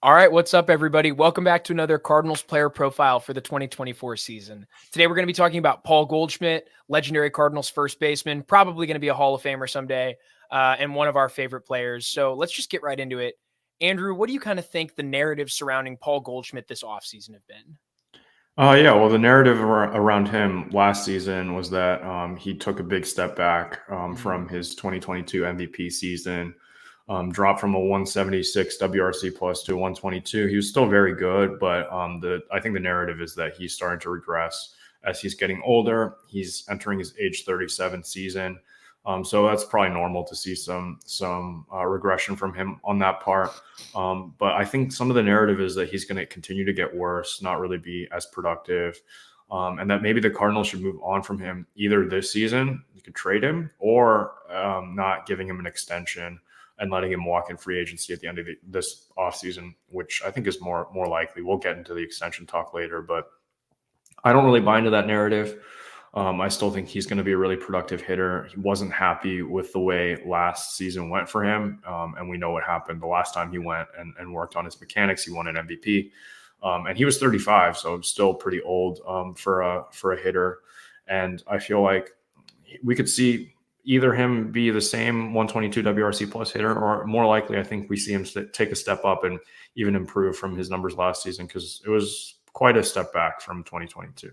All right, what's up, everybody? Welcome back to another Cardinals player profile for the 2024 season. Today, we're going to be talking about Paul Goldschmidt, legendary Cardinals first baseman, probably going to be a Hall of Famer someday, and one of our favorite players. So let's just get right into it. Andrew, what do you kind of think the narrative surrounding Paul Goldschmidt this offseason have been? Yeah, well, the narrative around him last season was that he took a big step back from his 2022 MVP season, dropped from a 176 WRC plus to a 122. He was still very good, but I think the narrative is that he's starting to regress as he's getting older. He's entering his age 37 season. So that's probably normal to see some regression from him on that part. But I think some of the narrative is that he's going to continue to get worse, not really be as productive, and that maybe the Cardinals should move on from him either this season, you could trade him, or not giving him an extension and letting him walk in free agency at the end of this offseason, which I think is more likely. We'll get into the extension talk later, but I don't really buy into that narrative. I still think he's going to be a really productive hitter. He wasn't happy with the way last season went for him. And we know what happened the last time he went and worked on his mechanics. He won an MVP. And he was 35, so still pretty old for a hitter. And I feel like we could see either him be the same 122 WRC plus hitter, or more likely, I think we see him take a step up and even improve from his numbers last season, because it was quite a step back from 2022.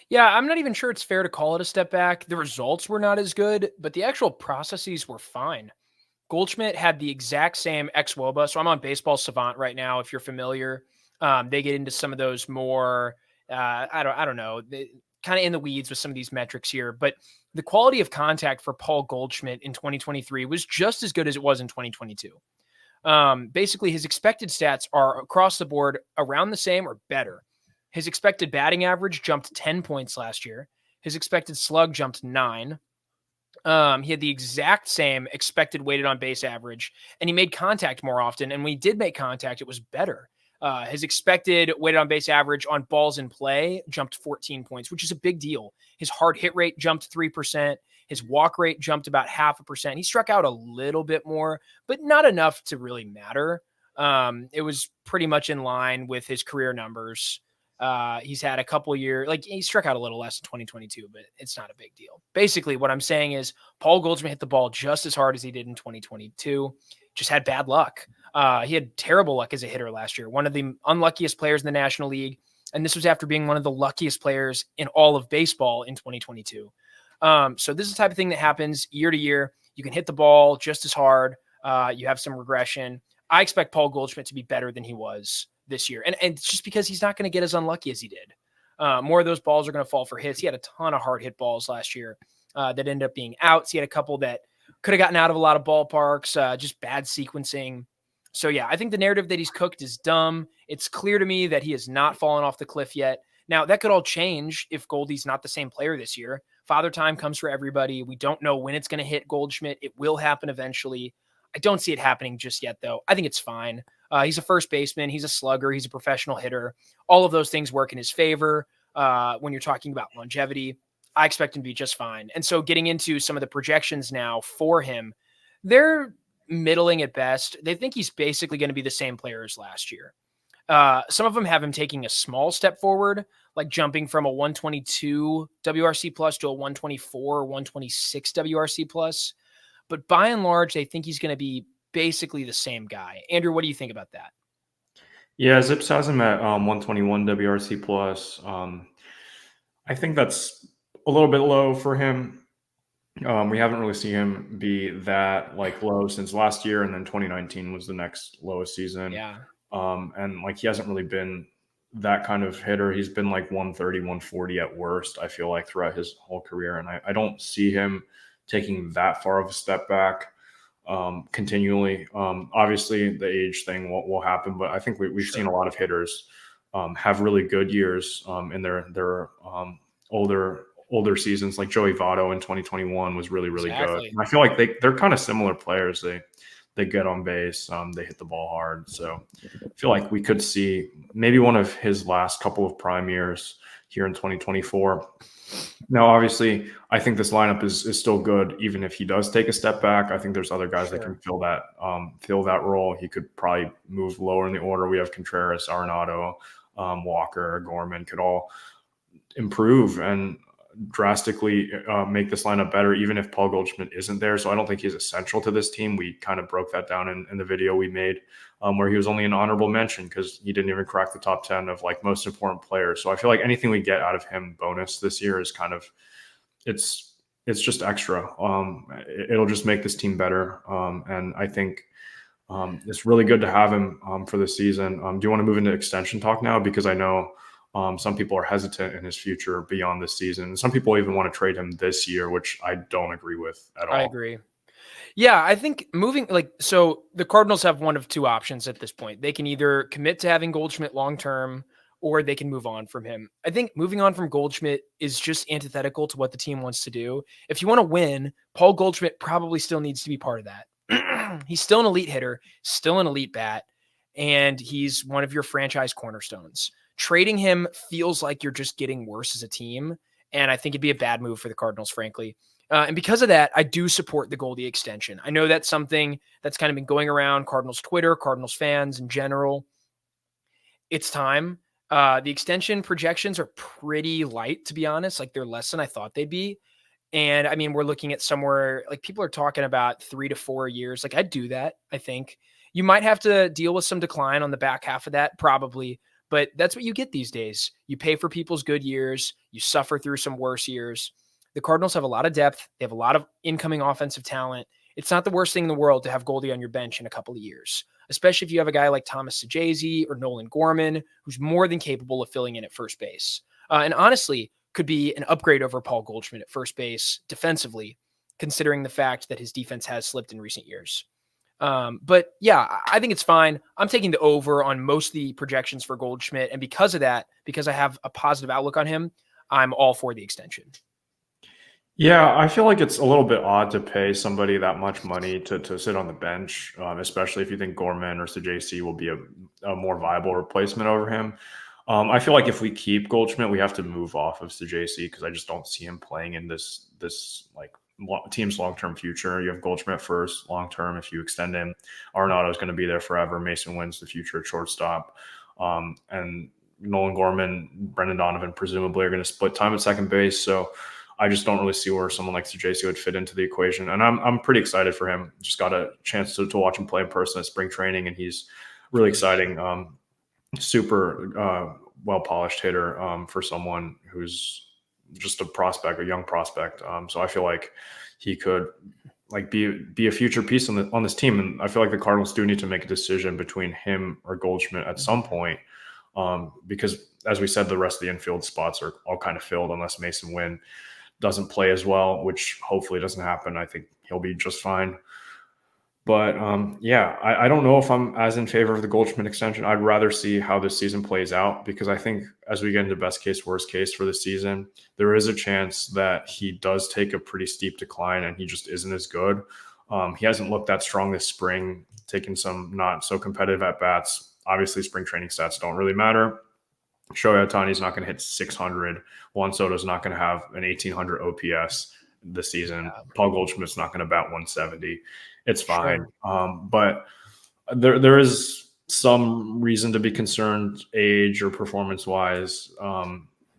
Yeah, I'm not even sure it's fair to call it a step back. The results were not as good, but the actual processes were fine. Goldschmidt had the exact same ex-WOBA. So I'm on Baseball Savant right now, if you're familiar. They get into some of those more, I don't know, kind of in the weeds with some of these metrics here. But the quality of contact for Paul Goldschmidt in 2023 was just as good as it was in 2022. Basically, his expected stats are across the board around the same or better. His expected batting average jumped 10 points last year. His expected slug jumped 9. He had the exact same expected weighted on base average, and he made contact more often. And when he did make contact, it was better. His expected weighted on base average on balls in play jumped 14 points, which is a big deal. His hard hit rate jumped 3%. His walk rate jumped about 0.5%. He struck out a little bit more, but not enough to really matter. It was pretty much in line with his career numbers. He's had a couple years, like he struck out a little less in 2022, but it's not a big deal. Basically, what I'm saying is Paul Goldschmidt hit the ball just as hard as he did in 2022, just had bad luck. He had terrible luck as a hitter last year, one of the unluckiest players in the National League. And this was after being one of the luckiest players in all of baseball in 2022. So this is the type of thing that happens year to year. You can hit the ball just as hard. You have some regression. I expect Paul Goldschmidt to be better than he was this year. And it's just because he's not going to get as unlucky as he did. More of those balls are going to fall for hits. He had a ton of hard hit balls last year that ended up being outs. He had a couple that could have gotten out of a lot of ballparks, just bad sequencing. So, yeah, I think the narrative that he's cooked is dumb. It's clear to me that he has not fallen off the cliff yet. Now, that could all change if Goldy's not the same player this year. Father time comes for everybody. We don't know when it's going to hit Goldschmidt. It will happen eventually. I don't see it happening just yet, though. I think it's fine. He's a first baseman. He's a slugger. He's a professional hitter. All of those things work in his favor when you're talking about longevity. I expect him to be just fine. And so getting into some of the projections now for him, they're middling at best. They think he's basically going to be the same player as last year. Some of them have him taking a small step forward, like jumping from a 122 WRC plus to a 124 or 126 WRC plus. But by and large, they think he's going to be basically the same guy. Andrew, what do you think about that? Yeah, Zips has him at 121 WRC plus. I think that's a little bit low for him. We haven't really seen him be that low since last year, and then 2019 was the next lowest season. Yeah. And he hasn't really been that kind of hitter. He's been 130, 140 at worst, I feel like, throughout his whole career. And I don't see him taking that far of a step back continually. Obviously, the age thing will happen, but I think we've seen a lot of hitters have really good years in their older seasons. Like Joey Votto in 2021 was really good. And I feel like they're kind of similar players. They get on base. They hit the ball hard. So I feel like we could see maybe one of his last couple of prime years here in 2024. Now, obviously, I think this lineup is still good, even if he does take a step back. I think there's other guys that can fill that role. He could probably move lower in the order. We have Contreras, Arenado, Walker, Gorman could all improve and drastically make this lineup better, even if Paul Goldschmidt isn't there. So I don't think he's essential to this team. We kind of broke that down in the video we made, where he was only an honorable mention because he didn't even crack the top 10 of like most important players. So I feel like anything we get out of him bonus this year is kind of, it's just extra. It'll just make this team better. And I think it's really good to have him for the season. Do you want to move into extension talk now? Because I know some people are hesitant in his future beyond this season. Some people even want to trade him this year, which I don't agree with at all. I agree. Yeah, I think so the Cardinals have one of two options at this point. They can either commit to having Goldschmidt long-term or they can move on from him. I think moving on from Goldschmidt is just antithetical to what the team wants to do. If you want to win, Paul Goldschmidt probably still needs to be part of that. He's still an elite hitter, still an elite bat, and he's one of your franchise cornerstones. Trading him feels like you're just getting worse as a team, and I think it'd be a bad move for the Cardinals, frankly. And because of that, I do support the Goldy extension. I know that's something that's kind of been going around Cardinals Twitter, Cardinals fans in general. It's time. The extension projections are pretty light, to be honest. Like, they're less than I thought they'd be. And I mean, we're looking at somewhere like people are talking about 3 to 4 years. Like, I'd do that. I think you might have to deal with some decline on the back half of that, probably. But that's what you get these days. You pay for people's good years. You suffer through some worse years. The Cardinals have a lot of depth. They have a lot of incoming offensive talent. It's not the worst thing in the world to have Goldy on your bench in a couple of years, especially if you have a guy like Thomas Sajazi or Nolan Gorman, who's more than capable of filling in at first base. And honestly, could be an upgrade over Paul Goldschmidt at first base defensively, considering the fact that his defense has slipped in recent years. But yeah, I think it's fine. I'm taking the over on most of the projections for Goldschmidt. And because of that, because I have a positive outlook on him, I'm all for the extension. Yeah, I feel like it's a little bit odd to pay somebody that much money to sit on the bench, especially if you think Gorman or Sajazi will be a more viable replacement over him. I feel like if we keep Goldschmidt, we have to move off of Sajazi because I just don't see him playing in this like team's long-term future. You have Goldschmidt first, long-term. If you extend him, Arenado is going to be there forever. Mason Wynn's the future at shortstop, and Nolan Gorman, Brendan Donovan presumably are going to split time at second base. So I just don't really see where someone like Sajazi would fit into the equation. And I'm pretty excited for him. Just got a chance to watch him play in person at spring training, and he's really exciting. Super well-polished hitter for someone who's just a prospect, a young prospect. So I feel like he could like be a future piece on this team. And I feel like the Cardinals do need to make a decision between him or Goldschmidt at some point. Because as we said, the rest of the infield spots are all kind of filled unless Mason Wynn doesn't play as well, which hopefully doesn't happen. I think he'll be just fine. But yeah, I don't know if I'm as in favor of the Goldschmidt extension. I'd rather see how this season plays out because I think as we get into best case, worst case for the season, there is a chance that he does take a pretty steep decline and he just isn't as good. He hasn't looked that strong this spring, taking some not so competitive at bats. Obviously, spring training stats don't really matter. Shohei Ohtani's not going to hit 600. Juan Soto's not going to have an 1800 OPS this season. Paul Goldschmidt's not going to bat 170. It's fine. Sure. But there is some reason to be concerned age or performance wise.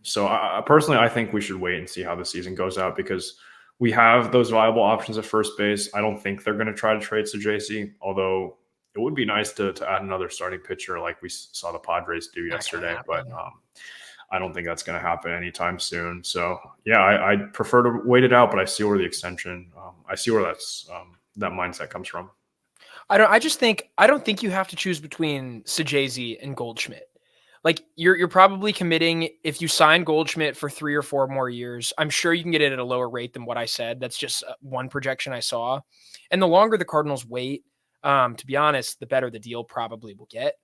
So personally, I think we should wait and see how the season goes out because we have those viable options at first base. I don't think they're going to try to trade Sajazi, although it would be nice to add another starting pitcher like we saw the Padres do yesterday. But I don't think that's going to happen anytime soon. So yeah, I'd prefer to wait it out, but I see where the extension, I see where that mindset comes from. I don't think you have to choose between Sajazi and Goldschmidt. Like you're probably committing if you sign Goldschmidt for 3 or 4 more years. I'm sure you can get it at a lower rate than what I said. That's just one projection I saw. And the longer the Cardinals wait, to be honest, the better the deal probably will get.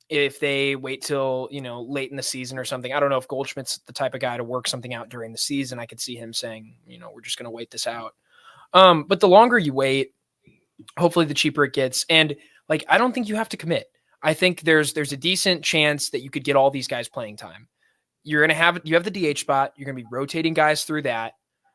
If they wait till, late in the season or something, I don't know if Goldschmidt's the type of guy to work something out during the season. I could see him saying, we're just going to wait this out. But the longer you wait, Hopefully the cheaper it gets. And like, I don't think you have to commit. I think there's a decent chance that you could get all these guys playing time. You have the DH spot. You're going to be rotating guys through that.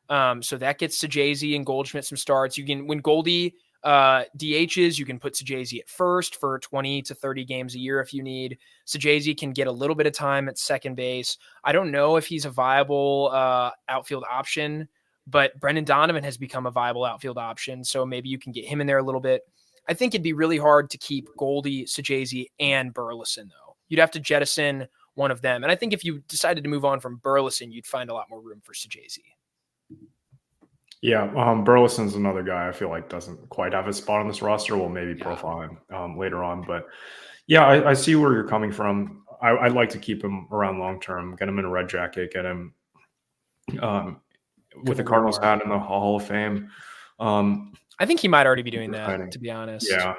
So that gets Sajazi and Goldschmidt some starts. You can, when Goldy DHs, you can put Sajazi at first for 20 to 30 games a year if you need. Sajazi can get a little bit of time at second base. I don't know if he's a viable outfield option, but Brendan Donovan has become a viable outfield option. So maybe you can get him in there a little bit. I think it'd be really hard to keep Goldy, Sajazi, and Burleson, though. You'd have to jettison one of them. And I think if you decided to move on from Burleson, you'd find a lot more room for Sajazi. Yeah, Burleson's another guy I feel like doesn't quite have a spot on this roster. We'll maybe profile him later on. But yeah, I see where you're coming from. I'd like to keep him around long term, get him in a red jacket, get him with the Cardinals hat in the Hall of Fame. I think he might already be doing that, to be honest. Yeah.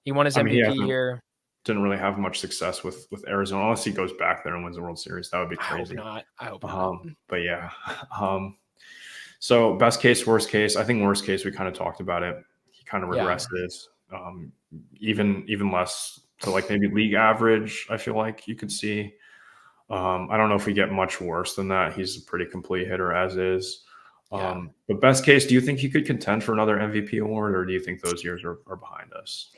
He won his MVP here. Didn't really have much success with Arizona, unless he goes back there and wins the World Series. That would be crazy. I hope not. But yeah. So best case, worst case. I think worst case, we kind of talked about it. He kind of regresses, even less to like maybe league average. I feel like you could see. I don't know if we get much worse than that. He's a pretty complete hitter as is. But best case, do you think he could contend for another MVP award, or do you think those years are behind us?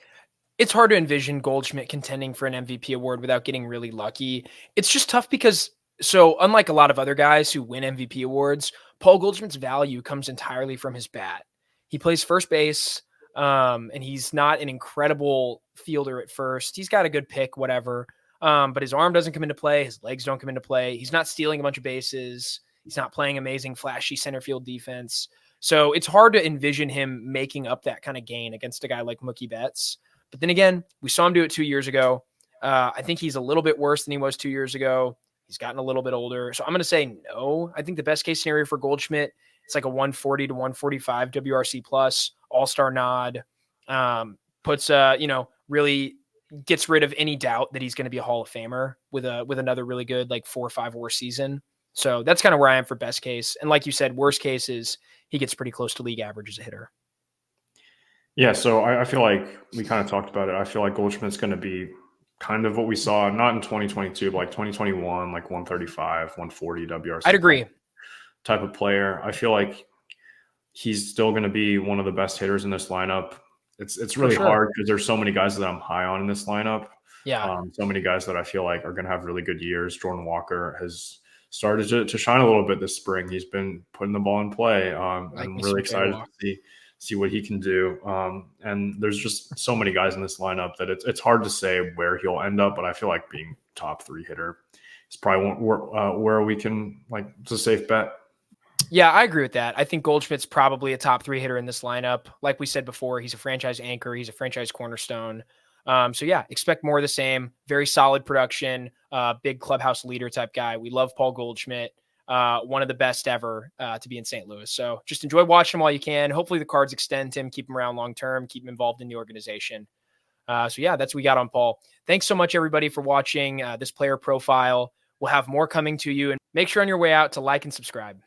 It's hard to envision Goldschmidt contending for an MVP award without getting really lucky. It's just tough because, so unlike a lot of other guys who win MVP awards, Paul Goldschmidt's value comes entirely from his bat. He plays first base, and he's not an incredible fielder at first. He's got a good pick, whatever. But his arm doesn't come into play. His legs don't come into play. He's not stealing a bunch of bases. He's not playing amazing, flashy center field defense. So it's hard to envision him making up that kind of gain against a guy like Mookie Betts. But then again, we saw him do it 2 years ago. I think he's a little bit worse than he was 2 years ago. He's gotten a little bit older. So I'm going to say no. I think the best case scenario for Goldschmidt, it's like a 140 to 145 WRC plus, all-star nod, puts, really gets rid of any doubt that he's going to be a Hall of Famer with another really good, like 4 or 5 WAR season. So that's kind of where I am for best case. And like you said, worst case is he gets pretty close to league average as a hitter. Yeah, so I feel like we kind of talked about it. I feel like Goldschmidt's going to be kind of what we saw, not in 2022, but like 2021, like 135, 140 WRC. I'd agree. Type of player. I feel like he's still going to be one of the best hitters in this lineup. It's really hard because there's so many guys that I'm high on in this lineup. Yeah. So many guys that I feel like are going to have really good years. Jordan Walker has started to shine a little bit this spring. He's been putting the ball in play. I'm really excited to see what he can do. And there's just so many guys in this lineup that it's hard to say where he'll end up, but I feel like being top 3 hitter is probably where we can, like, it's a safe bet. Yeah, I agree with that. I think Goldschmidt's probably a top 3 hitter in this lineup. Like we said before, he's a franchise anchor. He's a franchise cornerstone. So yeah, expect more of the same. Very solid production, big clubhouse leader type guy. We love Paul Goldschmidt. One of the best ever to be in St. Louis. So just enjoy watching him while you can. Hopefully the Cards extend him, keep him around long-term, keep him involved in the organization. So yeah, that's what we got on Paul. Thanks so much, everybody, for watching this player profile. We'll have more coming to you, and make sure on your way out to like and subscribe.